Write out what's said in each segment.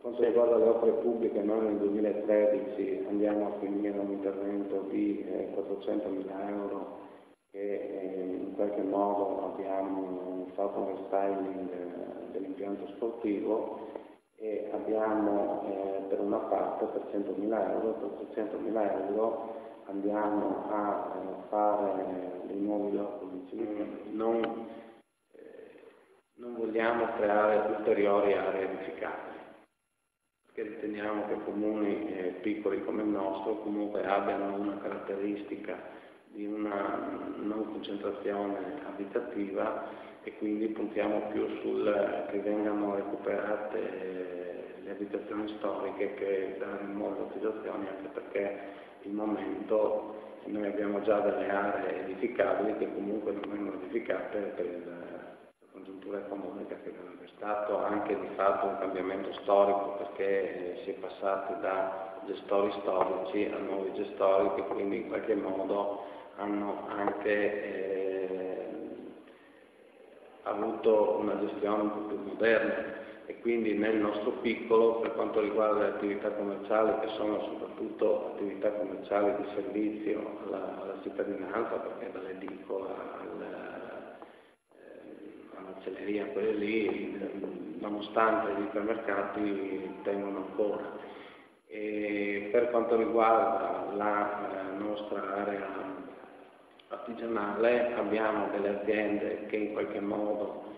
quanto riguarda le opere pubbliche, noi nel 2013 andiamo a finire un intervento di 400.000 euro che in qualche modo abbiamo fatto un restyling dell'impianto sportivo e abbiamo per una parte per 100.000 euro, per 300.000 euro andiamo a fare dei nuovi loculi. Non vogliamo creare ulteriori aree edificabili, perché riteniamo che comuni piccoli come il nostro comunque abbiano una caratteristica di una non concentrazione abitativa e quindi puntiamo più sul che vengano recuperate le abitazioni storiche che dare in modo utilizzazioni, anche perché il momento noi abbiamo già delle aree edificabili che comunque non vengono edificate per la congiuntura economica, che è stato anche di fatto un cambiamento storico, perché si è passati da gestori storici a nuovi gestori che quindi in qualche modo hanno anche avuto una gestione un po' più moderna. E quindi nel nostro piccolo, per quanto riguarda le attività commerciali, che sono soprattutto attività commerciali di servizio alla cittadinanza, perché dall'edicola all'accelleria, quelle lì, nonostante gli ipermercati tengono ancora. E per quanto riguarda la nostra area artigianale, abbiamo delle aziende che in qualche modo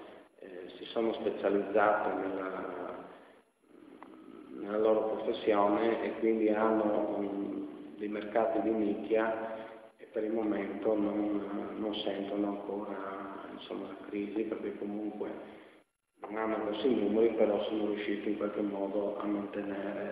si sono specializzate nella loro professione e quindi hanno dei mercati di nicchia e per il momento non sentono ancora la crisi, perché comunque non hanno grossi numeri, però sono riusciti in qualche modo a mantenere